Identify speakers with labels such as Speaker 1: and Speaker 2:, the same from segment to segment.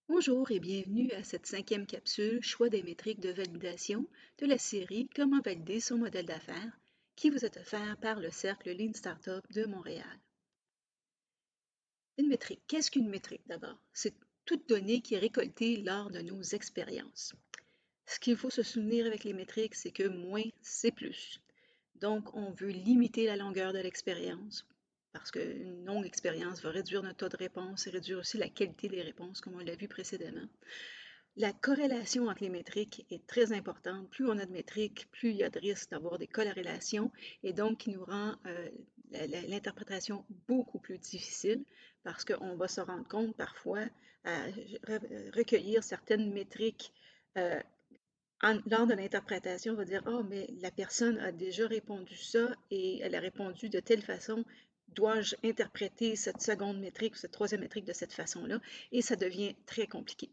Speaker 1: Bonjour et bienvenue à cette cinquième capsule Choix des métriques de validation de la série Comment valider son modèle d'affaires qui vous est offert par le Cercle Lean Startup de Montréal. Une métrique. Qu'est-ce qu'une métrique d'abord? C'est toute donnée qui est récoltée lors de nos expériences. Ce qu'il faut se souvenir avec les métriques, c'est que moins, c'est plus. Donc, on veut limiter la longueur de l'expérience parce qu'une longue expérience va réduire notre taux de réponse et réduire aussi la qualité des réponses, comme on l'a vu précédemment. La corrélation entre les métriques est très importante. Plus on a de métriques, plus il y a de risque d'avoir des corrélations et donc qui nous rend l'interprétation beaucoup plus difficile parce qu'on va se rendre compte parfois à recueillir certaines métriques lors de l'interprétation, on va dire, oh, mais la personne a déjà répondu ça et elle a répondu de telle façon. Dois-je interpréter cette seconde métrique ou cette troisième métrique de cette façon-là? Et ça devient très compliqué.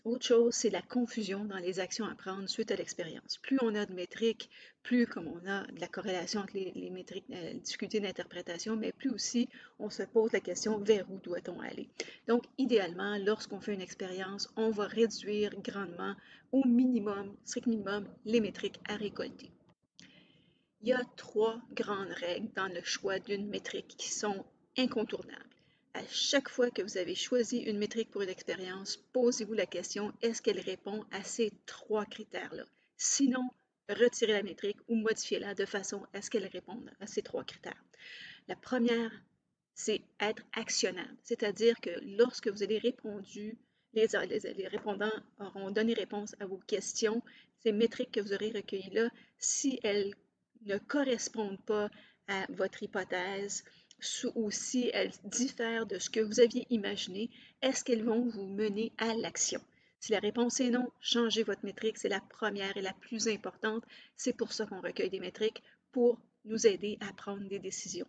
Speaker 1: Autre chose, c'est la confusion dans les actions à prendre suite à l'expérience. Plus on a de métriques, plus comme on a de la corrélation entre les métriques, difficultés d'interprétation, mais plus aussi on se pose la question vers où doit-on aller. Donc, idéalement, lorsqu'on fait une expérience, on va réduire grandement, au minimum, strict minimum, les métriques à récolter. Il y a trois grandes règles dans le choix d'une métrique qui sont incontournables. À chaque fois que vous avez choisi une métrique pour une expérience, posez-vous la question, est-ce qu'elle répond à ces trois critères-là? Sinon, retirez la métrique ou modifiez-la de façon à ce qu'elle réponde à ces trois critères. La première, c'est être actionnable, c'est-à-dire que lorsque vous avez répondu, les répondants auront donné réponse à vos questions, ces métriques que vous aurez recueillies là, si elles ne correspondent pas à votre hypothèse ou si elles diffèrent de ce que vous aviez imaginé, est-ce qu'elles vont vous mener à l'action? Si la réponse est non, changez votre métrique, c'est la première et la plus importante. C'est pour ça qu'on recueille des métriques, pour nous aider à prendre des décisions.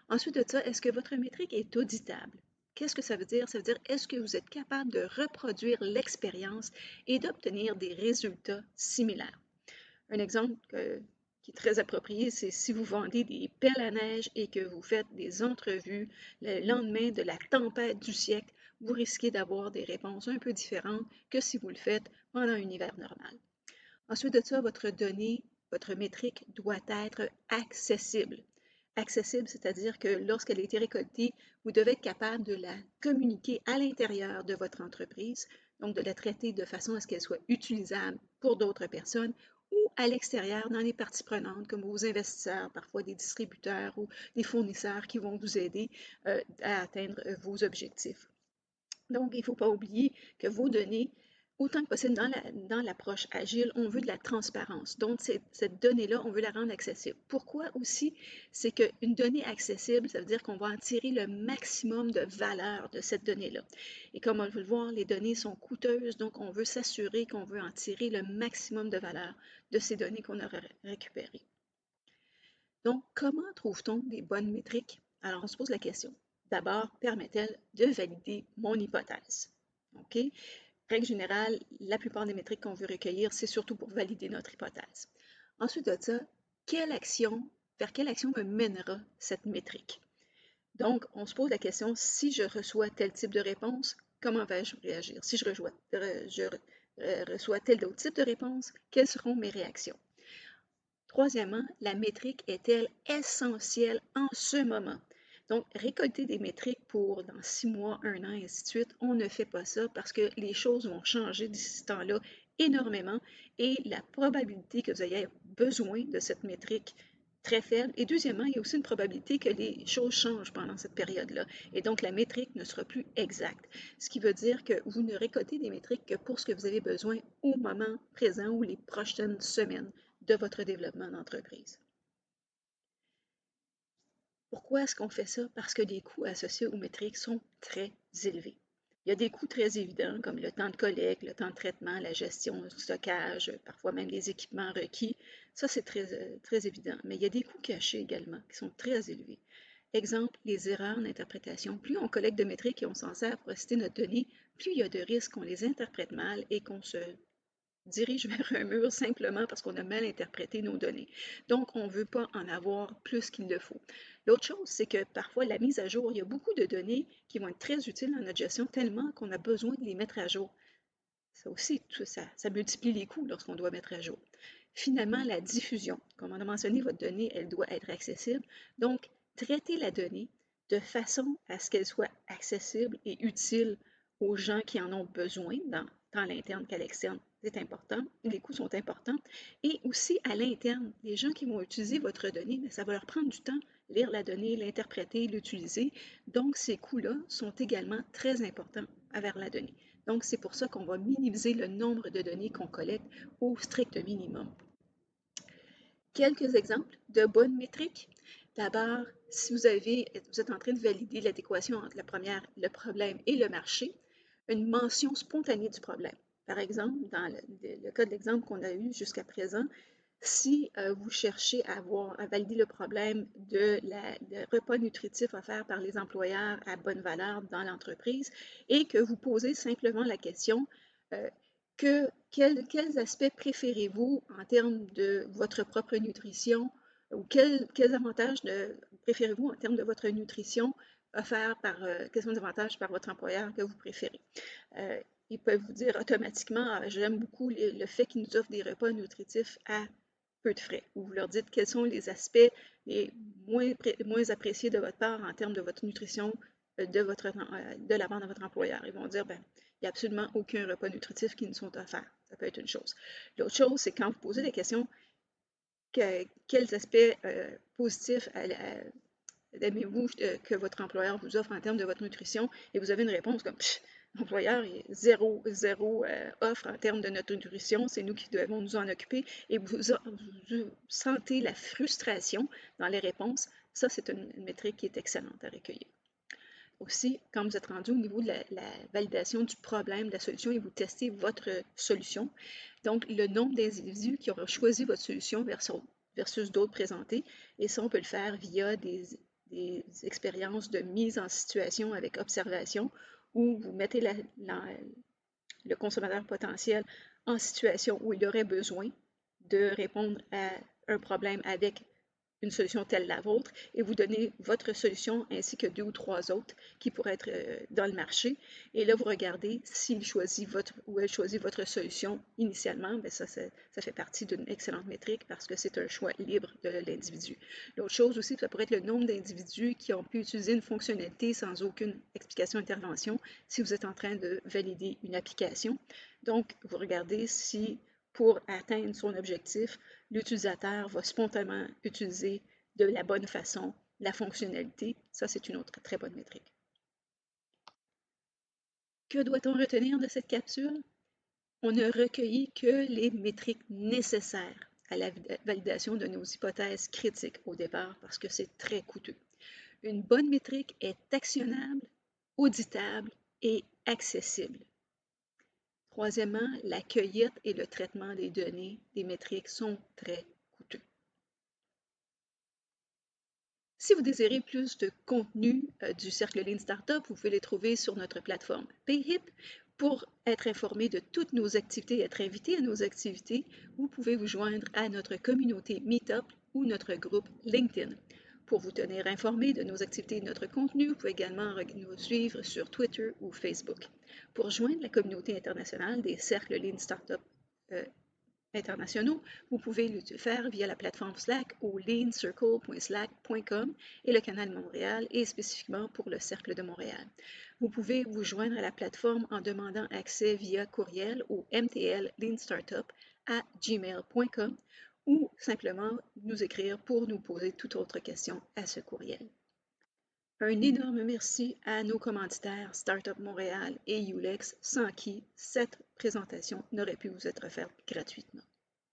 Speaker 1: Ensuite de ça, est-ce que votre métrique est auditable? Qu'est-ce que ça veut dire? Ça veut dire, est-ce que vous êtes capable de reproduire l'expérience et d'obtenir des résultats similaires? Un exemple qui est très approprié, c'est si vous vendez des pelles à neige et que vous faites des entrevues le lendemain de la tempête du siècle, vous risquez d'avoir des réponses un peu différentes que si vous le faites pendant un hiver normal. Ensuite de ça, votre donnée, votre métrique doit être accessible. Accessible, c'est-à-dire que lorsqu'elle a été récoltée, vous devez être capable de la communiquer à l'intérieur de votre entreprise, donc de la traiter de façon à ce qu'elle soit utilisable pour d'autres personnes ou à l'extérieur dans les parties prenantes comme vos investisseurs, parfois des distributeurs ou des fournisseurs qui vont vous aider à atteindre vos objectifs. Donc, il ne faut pas oublier que vos données, autant que possible dans l'approche agile, on veut de la transparence. Donc, cette donnée-là, on veut la rendre accessible. Pourquoi aussi? C'est qu'une donnée accessible, ça veut dire qu'on va en tirer le maximum de valeur de cette donnée-là. Et comme on veut le voir, les données sont coûteuses, donc on veut s'assurer qu'on veut en tirer le maximum de valeur de ces données qu'on a récupérées. Donc, comment trouve-t-on des bonnes métriques? Alors, on se pose la question. D'abord, permet-elle de valider mon hypothèse? OK? Règle générale, la plupart des métriques qu'on veut recueillir, c'est surtout pour valider notre hypothèse. Ensuite de ça, vers quelle action me mènera cette métrique? Donc, on se pose la question, si je reçois tel type de réponse, comment vais-je réagir? Si je reçois tel autre type de réponse, quelles seront mes réactions? Troisièmement, la métrique est-elle essentielle en ce moment? Donc, récolter des métriques pour dans 6 mois, 1 an, et ainsi de suite, on ne fait pas ça parce que les choses vont changer d'ici ce temps-là énormément et la probabilité que vous ayez besoin de cette métrique très faible. Et deuxièmement, il y a aussi une probabilité que les choses changent pendant cette période-là. Et donc, la métrique ne sera plus exacte. Ce qui veut dire que vous ne récoltez des métriques que pour ce que vous avez besoin au moment présent ou les prochaines semaines de votre développement d'entreprise. Pourquoi est-ce qu'on fait ça? Parce que les coûts associés aux métriques sont très élevés. Il y a des coûts très évidents comme le temps de collecte, le temps de traitement, la gestion, le stockage, parfois même les équipements requis. Ça, c'est très évident. Mais il y a des coûts cachés également qui sont très élevés. Exemple, les erreurs d'interprétation. Plus on collecte de métriques et on s'en sert pour citer notre donnée, plus il y a de risques qu'on les interprète mal et qu'on se dirige vers un mur simplement parce qu'on a mal interprété nos données. Donc, on ne veut pas en avoir plus qu'il le faut. L'autre chose, c'est que parfois, la mise à jour, il y a beaucoup de données qui vont être très utiles dans notre gestion tellement qu'on a besoin de les mettre à jour. Ça aussi, ça multiplie les coûts lorsqu'on doit mettre à jour. Finalement, la diffusion. Comme on a mentionné, votre donnée, elle doit être accessible. Donc, traitez la donnée de façon à ce qu'elle soit accessible et utile aux gens qui en ont besoin, tant à l'interne qu'à l'externe. C'est important. Les coûts sont importants. Et aussi à l'interne, les gens qui vont utiliser votre donnée, mais ça va leur prendre du temps, lire la donnée, l'interpréter, l'utiliser. Donc, ces coûts-là sont également très importants envers la donnée. Donc, c'est pour ça qu'on va minimiser le nombre de données qu'on collecte au strict minimum. Quelques exemples de bonnes métriques. D'abord, si vous êtes en train de valider l'adéquation entre le problème et le marché, une mention spontanée du problème. Par exemple, dans le cas de l'exemple qu'on a eu jusqu'à présent, si vous cherchez à valider le problème de repas nutritifs offerts par les employeurs à bonne valeur dans l'entreprise et que vous posez simplement la question euh, quels aspects préférez-vous en termes de votre propre nutrition ou quels avantages préférez-vous en termes de votre nutrition offerts quels sont les avantages par votre employeur que vous préférez? Euh, Ils peuvent vous dire automatiquement, j'aime beaucoup le fait qu'ils nous offrent des repas nutritifs à peu de frais. Ou vous leur dites quels sont les aspects les moins appréciés de votre part en termes de votre nutrition de la part de votre employeur. Ils vont dire, ben, il n'y a absolument aucun repas nutritif qui nous sont offerts. Ça peut être une chose. L'autre chose, c'est quand vous posez la question, quels aspects positifs aimez-vous que votre employeur vous offre en termes de votre nutrition? Et vous avez une réponse comme, l'employeur est zéro offre en termes de notre nutrition, c'est nous qui devons nous en occuper. Et vous sentez la frustration dans les réponses. Ça, c'est une métrique qui est excellente à recueillir. Aussi, quand vous êtes rendu au niveau de la validation du problème, de la solution, et vous testez votre solution, donc le nombre d'individus qui auront choisi votre solution versus d'autres présentées, et ça, on peut le faire via des expériences de mise en situation avec observation, où vous mettez le consommateur potentiel en situation où il aurait besoin de répondre à un problème avec une solution telle la vôtre et vous donnez votre solution ainsi que 2 ou 3 autres qui pourraient être dans le marché. Et là, vous regardez s'il choisit votre ou elle choisit votre solution initialement. Bien, ça fait partie d'une excellente métrique parce que c'est un choix libre de l'individu. L'autre chose aussi, ça pourrait être le nombre d'individus qui ont pu utiliser une fonctionnalité sans aucune explication intervention si vous êtes en train de valider une application. Donc, vous regardez si pour atteindre son objectif, l'utilisateur va spontanément utiliser de la bonne façon la fonctionnalité. Ça, c'est une autre très bonne métrique. Que doit-on retenir de cette capsule? On ne recueillit que les métriques nécessaires à la validation de nos hypothèses critiques au départ parce que c'est très coûteux. Une bonne métrique est actionnable, auditable et accessible. Troisièmement, la cueillette et le traitement des données, des métriques sont très coûteux. Si vous désirez plus de contenu du Cercle Lean Startup, vous pouvez les trouver sur notre plateforme PayHip. Pour être informé de toutes nos activités et être invité à nos activités, vous pouvez vous joindre à notre communauté Meetup ou notre groupe LinkedIn. Pour vous tenir informé de nos activités et de notre contenu, vous pouvez également nous suivre sur Twitter ou Facebook. Pour joindre la communauté internationale des cercles Lean Startup internationaux, vous pouvez le faire via la plateforme Slack au leancircle.slack.com et le canal Montréal et spécifiquement pour le Cercle de Montréal. Vous pouvez vous joindre à la plateforme en demandant accès via courriel au mtlleanstartup@gmail.com ou simplement nous écrire pour nous poser toute autre question à ce courriel. Un énorme merci à nos commanditaires Startup Montréal et Ulex, sans qui cette présentation n'aurait pu vous être faite gratuitement.